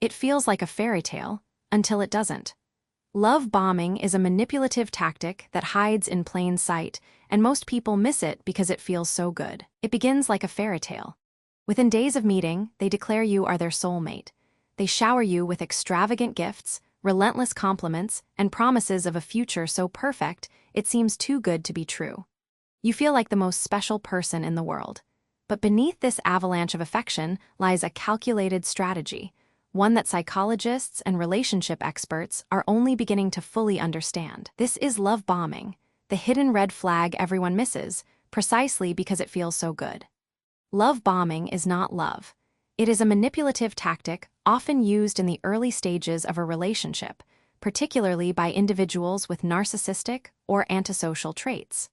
It feels like a fairy tale until it doesn't. Love bombing is a manipulative tactic that hides in plain sight, and most people miss it because it feels so good. It begins like a fairy tale. Within days of meeting, they declare you are their soulmate. They shower you with extravagant gifts, relentless compliments, and promises of a future so perfect it seems too good to be true. You feel like the most special person in the world. But beneath this avalanche of affection lies a calculated strategy, one that psychologists and relationship experts are only beginning to fully understand. This is love bombing, the hidden red flag everyone misses, precisely because it feels so good. Love bombing is not love. It is a manipulative tactic often used in the early stages of a relationship, particularly by individuals with narcissistic or antisocial traits.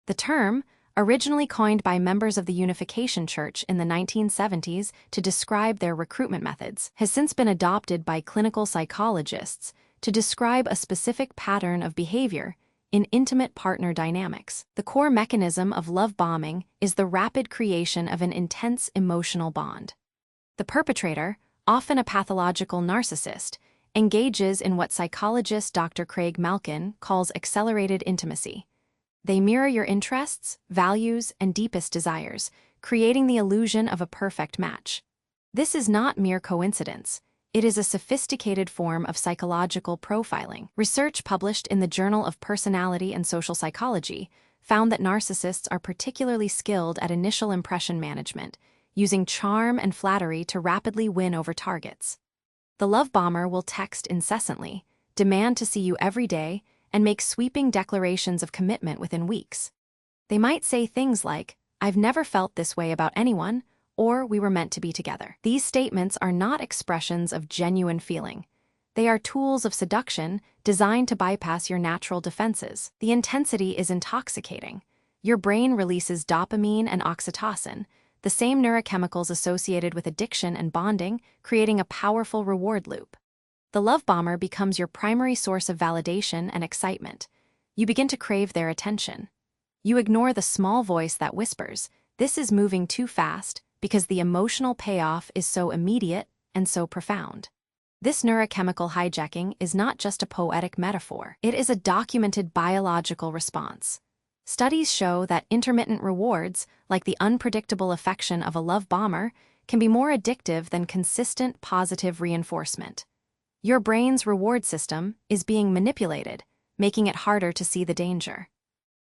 The term, originally coined by members of the Unification Church in the 1970s to describe their recruitment methods, has since been adopted by clinical psychologists to describe a specific pattern of behavior in intimate partner dynamics. The core mechanism of love bombing is the rapid creation of an intense emotional bond. The perpetrator, often a pathological narcissist, engages in what psychologist Dr. Craig Malkin calls accelerated intimacy. They mirror your interests, values, and deepest desires, creating the illusion of a perfect match. This is not mere coincidence. It is a sophisticated form of psychological profiling. Research published in the Journal of Personality and Social Psychology found that narcissists are particularly skilled at initial impression management, using charm and flattery to rapidly win over targets. The love bomber will text incessantly, demand to see you every day, and make sweeping declarations of commitment within weeks. They might say things like, "I've never felt this way about anyone," or "we were meant to be together." These statements are not expressions of genuine feeling. They are tools of seduction designed to bypass your natural defenses. The intensity is intoxicating. Your brain releases dopamine and oxytocin, the same neurochemicals associated with addiction and bonding, creating a powerful reward loop. The love bomber becomes your primary source of validation and excitement. You begin to crave their attention. You ignore the small voice that whispers, "This is moving too fast," because the emotional payoff is so immediate and so profound. This neurochemical hijacking is not just a poetic metaphor. It is a documented biological response. Studies show that intermittent rewards, like the unpredictable affection of a love bomber, can be more addictive than consistent positive reinforcement. Your brain's reward system is being manipulated, making it harder to see the danger.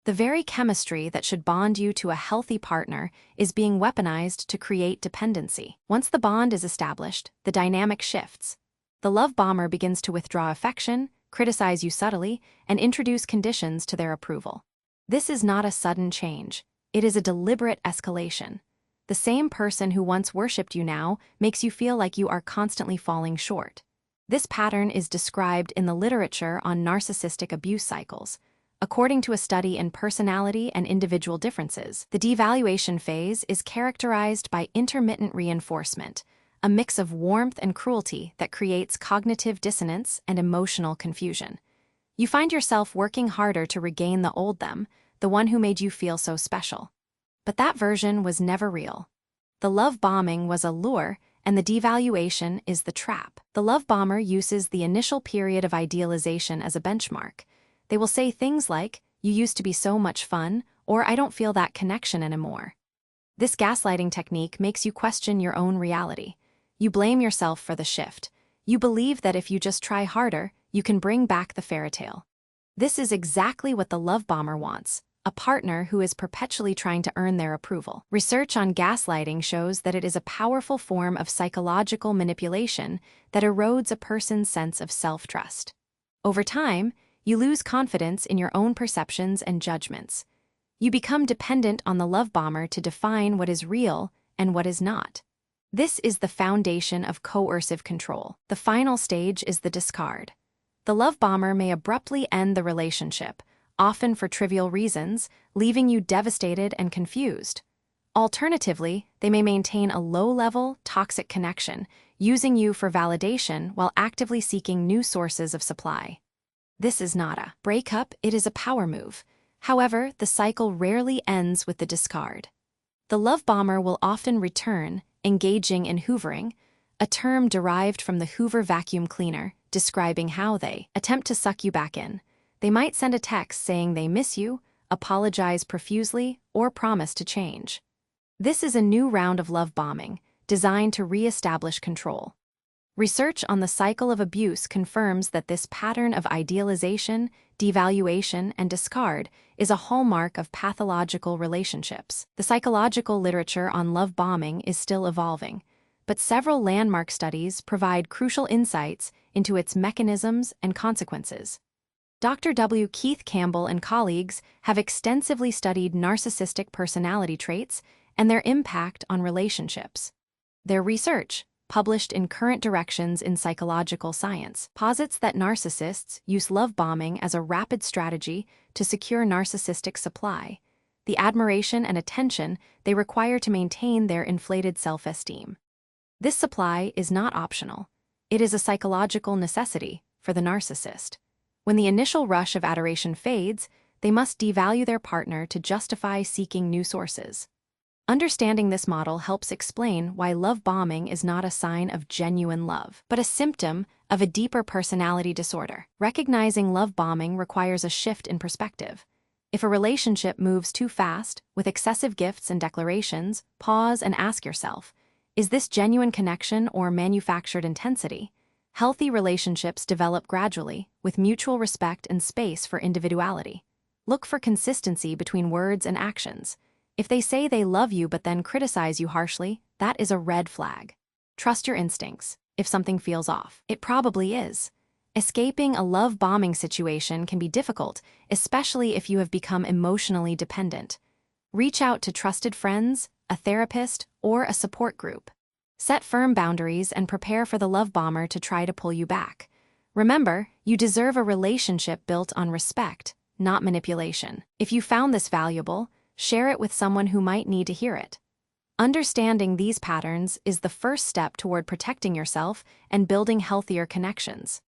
The very chemistry that should bond you to a healthy partner is being weaponized to create dependency. Once the bond is established, the dynamic shifts. The love bomber begins to withdraw affection, criticize you subtly, and introduce conditions to their approval. This is not a sudden change. It is a deliberate escalation. The same person who once worshipped you now makes you feel like you are constantly falling short. This pattern is described in the literature on narcissistic abuse cycles. According to a study in Personality and Individual Differences, the devaluation phase is characterized by intermittent reinforcement, a mix of warmth and cruelty that creates cognitive dissonance and emotional confusion. You find yourself working harder to regain the old them, the one who made you feel so special. But that version was never real. The love bombing was a lure, and the devaluation is the trap. The love bomber uses the initial period of idealization as a benchmark. They will say things like, "You used to be so much fun," or "I don't feel that connection anymore." This gaslighting technique makes you question your own reality. You blame yourself for the shift. You believe that if you just try harder, you can bring back the fairy tale. This is exactly what the love bomber wants, a partner who is perpetually trying to earn their approval. Research on gaslighting shows that it is a powerful form of psychological manipulation that erodes a person's sense of self-trust. Over time, you lose confidence in your own perceptions and judgments. You become dependent on the love bomber to define what is real and what is not. This is the foundation of coercive control. The final stage is the discard. The love bomber may abruptly end the relationship, often for trivial reasons, leaving you devastated and confused. Alternatively, they may maintain a low-level, toxic connection, using you for validation while actively seeking new sources of supply. This is not a breakup, it is a power move. However, the cycle rarely ends with the discard. The love bomber will often return, engaging in hoovering, a term derived from the Hoover vacuum cleaner, describing how they attempt to suck you back in. They might send a text saying they miss you, apologize profusely, or promise to change. This is a new round of love bombing, designed to re-establish control. Research on the cycle of abuse confirms that this pattern of idealization, devaluation, and discard is a hallmark of pathological relationships. The psychological literature on love bombing is still evolving, but several landmark studies provide crucial insights into its mechanisms and consequences. Dr. W. Keith Campbell and colleagues have extensively studied narcissistic personality traits and their impact on relationships. Their research, published in Current Directions in Psychological Science, posits that narcissists use love bombing as a rapid strategy to secure narcissistic supply, the admiration and attention they require to maintain their inflated self-esteem. This supply is not optional. It is a psychological necessity for the narcissist. When the initial rush of adoration fades, they must devalue their partner to justify seeking new sources. Understanding this model helps explain why love bombing is not a sign of genuine love, but a symptom of a deeper personality disorder. Recognizing love bombing requires a shift in perspective. If a relationship moves too fast, with excessive gifts and declarations, pause and ask yourself, is this genuine connection or manufactured intensity? Healthy relationships develop gradually, with mutual respect and space for individuality. Look for consistency between words and actions. If they say they love you but then criticize you harshly, that is a red flag. Trust your instincts. If something feels off, it probably is. Escaping a love bombing situation can be difficult, especially if you have become emotionally dependent. Reach out to trusted friends, a therapist, or a support group. Set firm boundaries and prepare for the love bomber to try to pull you back. Remember, you deserve a relationship built on respect, not manipulation. If you found this valuable, share it with someone who might need to hear it. Understanding these patterns is the first step toward protecting yourself and building healthier connections.